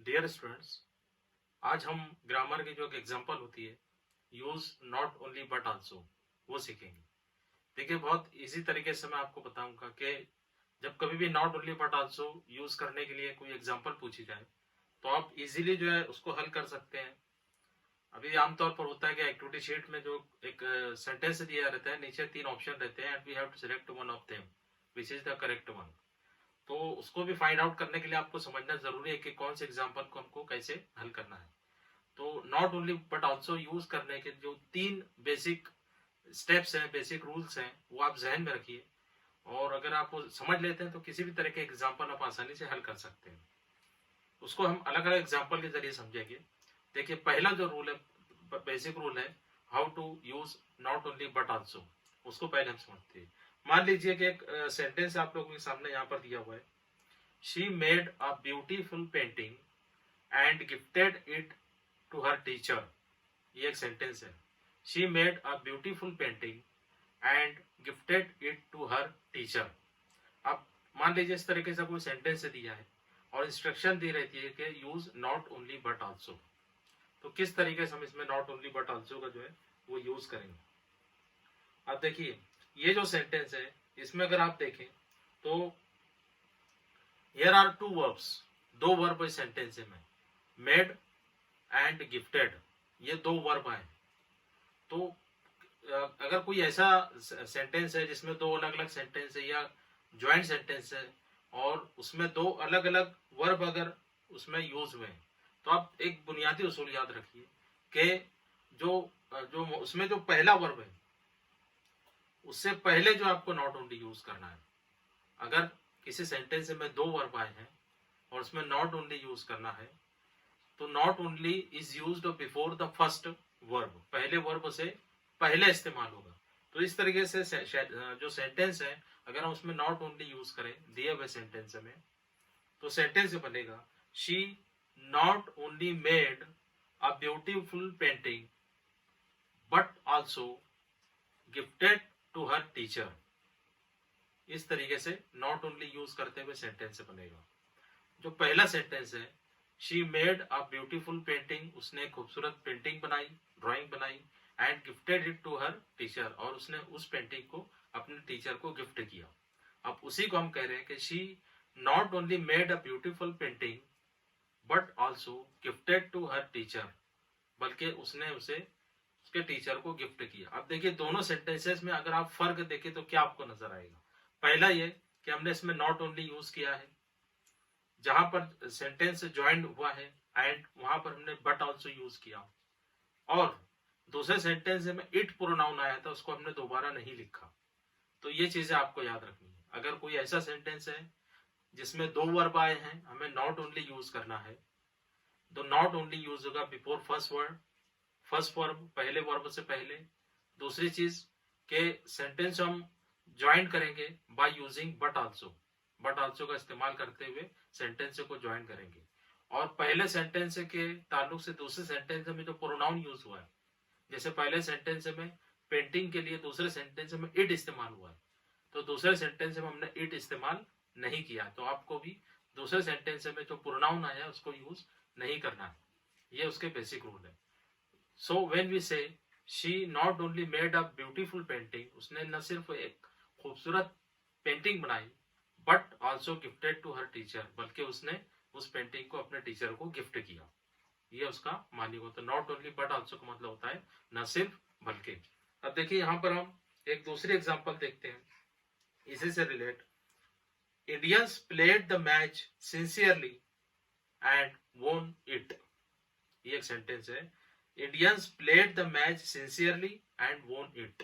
Dear students, आज हम grammar की जो एक एग्जांपल होती है, use not only but also, वो सीखेंगे। देखिए, बहुत इजी तरीके से मैं आपको बताऊंगा कि जब कभी भी not only but also use करने के लिए कोई एग्जांपल पूछी जाए तो आप इजीली जो है उसको हल कर सकते हैं। अभी आमतौर पर होता है कि एक्टिविटी शीट में जो एक सेंटेंस दिया रहता है, नीचे 3 ऑप्शन रहते हैं and we have to select one of them which is the correct one. तो उसको भी फाइंड आउट करने के लिए आपको समझना जरूरी है कि कौन से एग्जाम्पल को हमको कैसे हल करना है। तो not only but also use करने के जो 3 बेसिक स्टेप्स हैं, बेसिक रूल्स हैं, वो आप जहन में रखिए। और अगर आप वो समझ लेते हैं तो किसी भी तरह के एग्जाम्पल आप आसानी से हल कर सकते हैं। उसको हम अलग अलग एग्जाम्पल के जरिए समझेंगे। देखिए, पहला जो रूल है, बेसिक रूल है, how to use not only but also. उसको पहले हम समझते हैं। मान लीजिए कि एक सेंटेंस आप लोगों के सामने यहाँ पर दिया हुआ है, she made a beautiful painting and gifted it to her teacher. ये एक सेंटेंस है। She made a beautiful painting and gifted it to her teacher. अब मान लीजिए इस तरीके से कोई सेंटेंस दिया है और इंस्ट्रक्शन दी रहती है कि use not only but also. तो किस तरीके से हम इसमें नॉट ओनली बट ऑल्सो का जो है वो यूज करेंगे। अब देखिए, ये जो सेंटेंस है इसमें अगर आप देखें तो हियर आर टू वर्ब्स, दो वर्ब इस सेंटेंस में, मेड एंड गिफ्टेड, ये दो वर्ब हैं। तो अगर कोई ऐसा सेंटेंस है जिसमें दो अलग अलग सेंटेंस है या ज्वाइंट सेंटेंस है और उसमें दो अलग अलग वर्ब अगर उसमें यूज हुए हैं, तो आप एक बुनियादी उसूल याद रखिए कि जो जो उसमें जो पहला वर्ब है उससे पहले जो आपको नॉट ओनली यूज करना है। अगर किसी सेंटेंस में दो वर्ब आए हैं और उसमें नॉट ओनली यूज करना है तो not only is used before the first verb, पहले वर्ब से पहले इस्तेमाल होगा। तो इस तरीके से जो सेंटेंस है अगर हम उसमें नॉट ओनली यूज करें दिए हुए सेंटेंस में, तो सेंटेंस बनेगा, she not only made a beautiful painting but also gifted to her teacher. इस तरीके से नॉट ओनली यूज करते हुए सेंटेंस बनेगा। जो पहला सेंटेंस है, she made a beautiful painting, उसने खूबसूरत पेंटिंग बनाई, ड्राइंग बनाई, and gifted it to her teacher, और उसने उस पेंटिंग को अपने टीचर को गिफ्ट किया। अब उसी को हम कह रहे हैं कि she not only made a beautiful painting but also gifted to her teacher, बल्कि उसने उसे उसके टीचर को गिफ्ट किया। अब देखिए, दोनों सेंटेंसेस में अगर आप फर्क देखें तो क्या आपको नजर आएगा। पहला ये कि हमने इसमें नॉट ओनली यूज किया है, जहां पर सेंटेंस ज्वाइन हुआ है, एंड वहां पर हमने बट ऑल्सो यूज किया। और दूसरे सेंटेंस में इट प्रोनाउन आया था, उसको हमने दोबारा नहीं लिखा। तो ये चीजें आपको याद रखनी है। अगर कोई ऐसा सेंटेंस है जिसमें दो वर्ब आए हैं, हमें नॉट ओनली यूज करना है, तो नॉट ओनली यूज होगा before first word, first verb पहले वर्ब से पहले। दूसरी चीज के सेंटेंस हम ज्वाइन करेंगे by using but also, but also का इस्तेमाल करते हुए सेंटेंस को ज्वाइन करेंगे। और पहले सेंटेंस के ताल्लुक से दूसरे सेंटेंस में जो प्रोनाउन यूज हुआ है, जैसे पहले सेंटेंस में पेंटिंग के लिए दूसरे सेंटेंस में इट इस्तेमाल हुआ है, तो दूसरे सेंटेंस में हमने इट इस्तेमाल नहीं किया। तो आपको भी दूसरे सेंटेंस में जो प्रोनाउन आया है उसको यूज नहीं करना है। ये उसके बेसिक रूल है। So when we say she not only made a beautiful painting, उसने न सिर्फ एक खूबसूरत पेंटिंग बनाई, but also gifted to her teacher, बल्कि उसने उस पेंटिंग को अपने टीचर को गिफ्ट किया। ये उसका मानी होता है। नॉट ओनली बट ऑल्सो का मतलब होता है न सिर्फ बल्कि। अब देखिए, यहाँ पर हम एक दूसरी एग्जाम्पल देखते हैं इसी से relate. Indians played the match sincerely and वोन इट। ये एक सेंटेंस है, Indians played the match sincerely and वोन इट।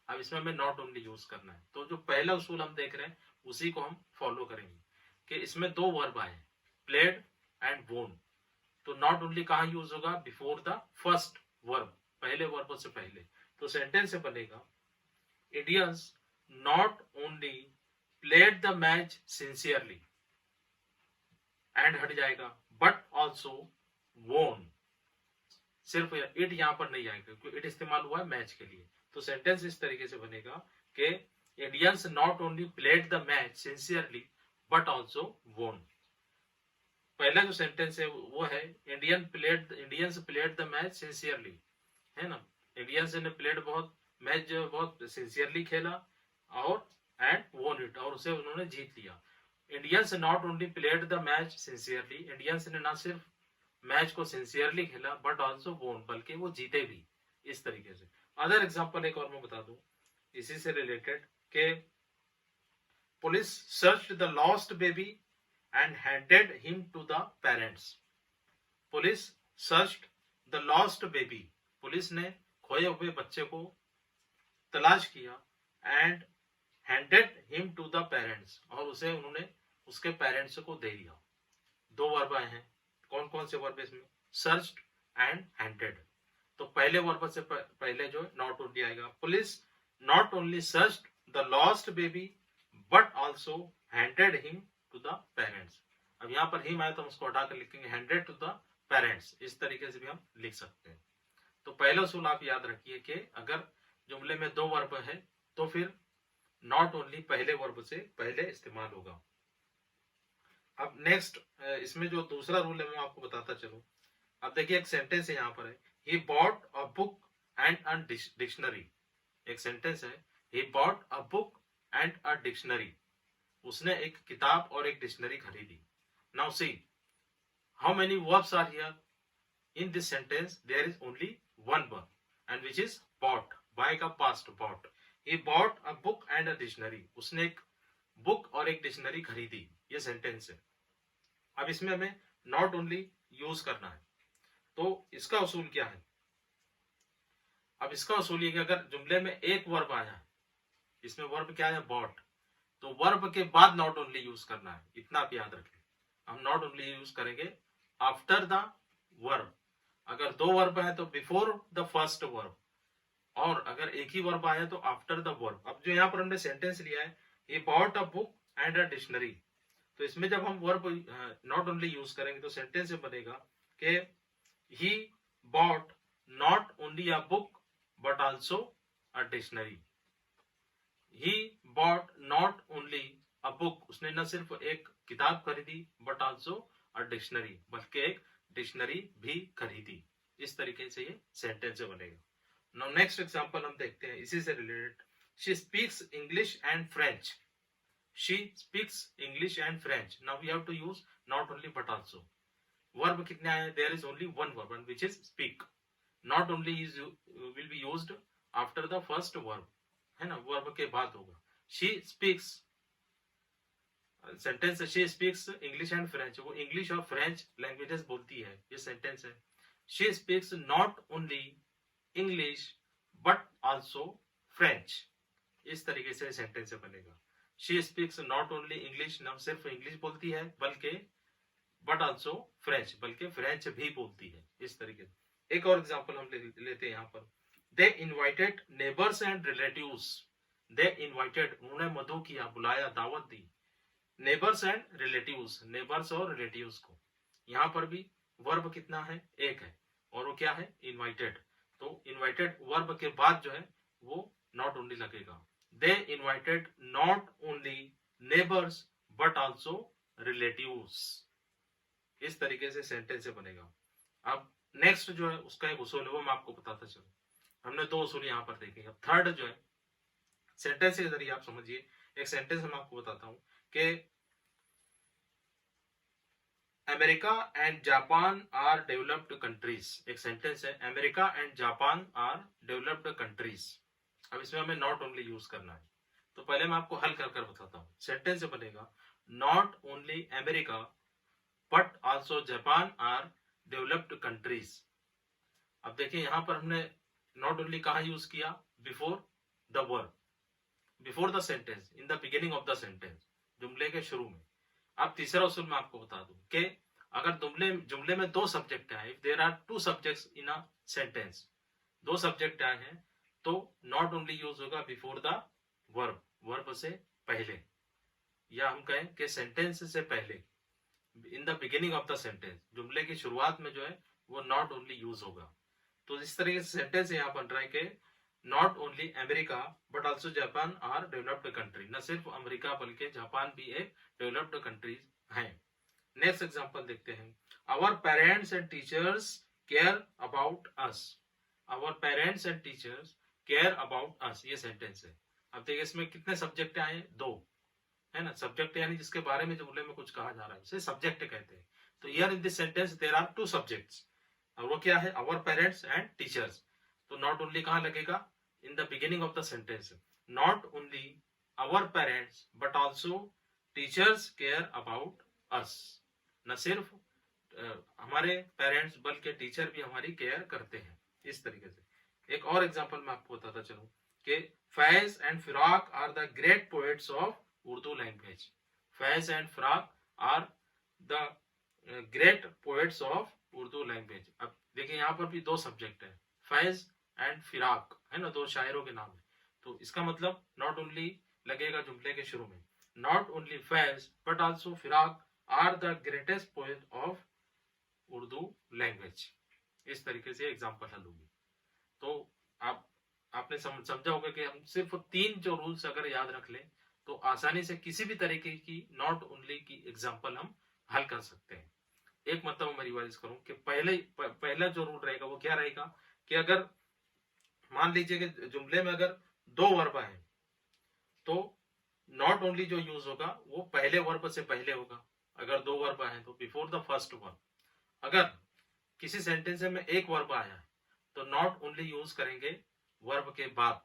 अब इसमें हमें नॉट ओनली यूज करना है। तो जो पहला उसूल हम देख रहे हैं उसी को हम फॉलो करेंगे कि इसमें दो वर्ब आए, प्लेड एंड वोन। तो नॉट ओनली कहां यूज होगा, बिफोर द फर्स्ट वर्ब, पहले वर्ब से पहले। तो सेंटेंस से बनेगा, Indians not only played the match sincerely, and हट जाएगा, बट ऑल्सो वोन। सिर्फ इट यहां पर नहीं आएगा क्योंकि इट इस्तेमाल हुआ है मैच के लिए। तो सेंटेंस इस तरीके से बनेगा कि Indians not only played the match sincerely but also वोन। पहला जो सेंटेंस है वो है Indians played the match sincerely, है ना। इंडियंस ने प्लेड मैच जो बहुत सिंसियरली खेला और एंड वोन इट, और उसे उन्होंने जीत लिया। Indians not only played the match sincerely, Indians ने ना सिर्फ मैच को सिंसियरली खेला बट ऑल्सो वोन, बल्कि वो जीते भी। इस तरीके से अदर एग्जांपल एक और मैं बता दूं इसी से रिलेटेड के police search the lost baby and handed him to the parents. Police search the lost baby, police ने खोए हुए बच्चे को तलाश किया and handed him to the parents, और उसे उन्होंने उसके पेरेंट्स को दे दिया। दो वर्ब आए हैं, कौन कौन से वर्ब इसमें, सर्च्ड एंड हैंडेड। तो पहले वर्ब से पहले जो नॉट ओनली आएगा, police not only searched the lost baby but also handed him to the parents. अब यहाँ पर हिम आया तो हम उसको हटाकर लिखेंगे हैंडेड टू द पेरेंट्स। इस तरीके से भी हम लिख सकते हैं। तो पहला उसूल आप याद रखिए कि अगर जुमले में दो वर्ब है तो फिर नॉट ओनली पहले वर्ब से पहले इस्तेमाल होगा। अब नेक्स्ट इसमें जो दूसरा रूल है मैं आपको बताता चलूं। अब देखिए एक सेंटेंस है यहाँ पर है, he bought a book and a dictionary. एक सेंटेंस है, he bought a book and a dictionary, उसने एक किताब और एक डिक्शनरी खरीदी। Now see how many verbs are here in this sentence, there is only one verb and which is bought, buy का past bought. He bought a book and a dictionary, उसने एक book और एक dictionary खरीदी, ये sentence है। अब इसमें हमें नॉट ओनली यूज करना है, तो इसका उसूल क्या है। अब इसका उसूल ये कि अगर जुमले में एक वर्ब आया है, इसमें वर्ब क्या है, बॉट, तो वर्ब के बाद नॉट ओनली यूज करना है, इतना आप याद रखें। हम नॉट ओनली यूज करेंगे आफ्टर द वर्ब। अगर दो वर्ब है तो बिफोर द फर्स्ट वर्ब, और अगर एक ही वर्ब आया तो आफ्टर द वर्ब। अब जो यहाँ पर हमने सेंटेंस लिया है, he bought a book and a dictionary, तो इसमें जब हम वर्ब नॉट ओनली यूज करेंगे तो सेंटेंस में बनेगा कि he bought not only a book but also a dictionary. He bought not only a book, उसने न सिर्फ एक किताब खरीदी बट आल्सो अ डिक्शनरी, बल्कि एक डिक्शनरी भी खरीदी। इस तरीके से ये सेंटेंस बनेगा। नाउ नेक्स्ट एग्जांपल हम देखते हैं इसी से related. She speaks English and French. She speaks English and French. Now we have to use not only but also. Verb कितने आए? There is only one verb, and which is speak. Not only is will be used after the first verb, है ना, verb के बाद होगा। She speaks, sentence she speaks English and French, वो English और French languages बोलती है, ये सेंटेंस है। She speaks not only English but also French। इस तरीके से सेंटेंस बनेगा। She speaks not only English, न सिर्फ इंग्लिश बोलती है बल्कि but also French, बल्कि फ्रेंच भी बोलती है। इस तरीके से एक और एग्जांपल हम लेते हैं यहाँ पर। They invited neighbors and relatives. They invited, उन्होंने मदु किया, बुलाया, दावत दी। Neighbors and relatives, neighbors और relatives को। यहाँ पर भी वर्ब कितना है, एक है, और वो क्या है, invited। तो invited वर्ब के बाद जो है वो not only लगेगा। They invited not only neighbors but also relatives। इस तरीके से सेंटेंस से बनेगा। अब नेक्स्ट जो है उसका एक उसूल है, वो मैं आपको बताता चलूं। हमने दो उसूल यहाँ पर देखे। अब थर्ड जो है सेंटेंस के जरिए आप समझिए। एक सेंटेंस मैं आपको बताता हूं कि America and Japan are developed countries. एक सेंटेंस है, America and Japan are developed countries. अब इसमें हमें नॉट ओनली यूज करना है, तो पहले मैं आपको हल कर कर बताता हूँ। सेंटेंस से बनेगा not only America but also Japan are developed countries. अब देखिए यहाँ पर हमने नॉट ओनली कहाँ यूज किया, before the verb, before the sentence, in the beginning of the sentence, जुमले के शुरू में। अब तीसरा उसूल मैं आपको बता दूं कि अगर जुमले में दो सब्जेक्ट आए, if there are two subjects in a sentence, दो सब्जेक्ट आए हैं तो नॉट ओनली यूज होगा बिफोर द वर्ब, वर्ब से पहले, या हम कहें कि सेंटेंस से पहले, in the beginning of the sentence, जुमले की शुरुआत में जो है वो नॉट ओनली यूज होगा। तो इस तरीके से सेंटेंस यहाँ बन रहा है कि not only America but also Japan are developed country, न सिर्फ अमेरिका बल्कि जापान भी एक डेवलप्ड कंट्रीज हैं। नेक्स्ट एग्जांपल देखते हैं, our parents and teachers care about us. Our parents and teachers care about us, ये सेंटेंस है। अब देखिए इसमें कितने सब्जेक्ट आए, दो, है ना। सब्जेक्ट यानी जिसके बारे में जुमले में कुछ कहा जा रहा है उसे सब्जेक्ट कहते हैं। तो here in this sentence there are two subjects, और वो क्या है, आवर पेरेंट्स एंड टीचर्स। तो नॉट ओनली कहाँ लगेगा, in the beginning of the sentence. Not only our parents but also teachers care about us. न सिर्फ हमारे पेरेंट्स बल्कि टीचर भी हमारी केयर करते हैं। इस तरीके से एक और एग्जांपल मैं आपको बताता चलूं कि Faiz and Firaq are the great poets of Urdu language. Faiz and Firaq are the great poets of Urdu language. अब देखिए यहाँ पर भी दो सब्जेक्ट है, फैज एंड फिराक, है ना, दो शायरों के नाम है। तो इसका मतलब नॉट ओनली लगेगा जुमले के शुरू में, not only Faiz but also Firaq are the greatest poet of Urdu language. इस तरीके से एग्जाम्पल हल होगी। तो आपने समझा होगा कि हम सिर्फ 3 जो रूल्स अगर याद रख लें तो आसानी से किसी भी तरीके की नॉट ओनली की एग्जाम्पल हम हल कर सकते हैं। एक मतलब मैं रिवाइज करूं कि पहला जो रूल रहेगा वो क्या रहेगा कि अगर मान लीजिए कि जुमले में अगर 2 वर्ब है तो नॉट ओनली जो यूज होगा वो पहले वर्ब से पहले होगा। अगर 2 वर्ब है तो बिफोर द फर्स्ट वर्ब। अगर किसी सेंटेंस में एक वर्ब आया है तो नॉट ओनली यूज करेंगे वर्ब के बाद।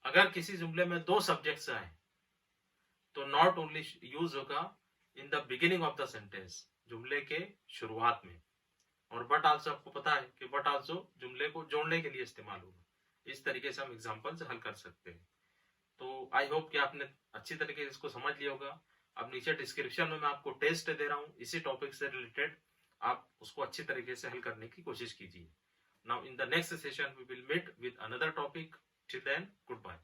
अगर किसी जुमले में 2 सब्जेक्ट्स आए तो नॉट ओनली यूज होगा इन the beginning of the sentence, जुमले के शुरुआत में। और बट आल्सो आपको पता है कि बट आल्सो जुमले को जोड़ने के लिए इस्तेमाल होगा। इस तरीके से हम एग्जांपल से हल कर सकते हैं। तो आई होप कि आपने अच्छी तरीके से इसको समझ लिया होगा। अब नीचे डिस्क्रिप्शन में मैं आपको टेस्ट दे रहा हूँ इसी टॉपिक से रिलेटेड, आप उसको अच्छी तरीके से हल करने की कोशिश कीजिए। Now in the next session we will meet with another topic. Till then good bye.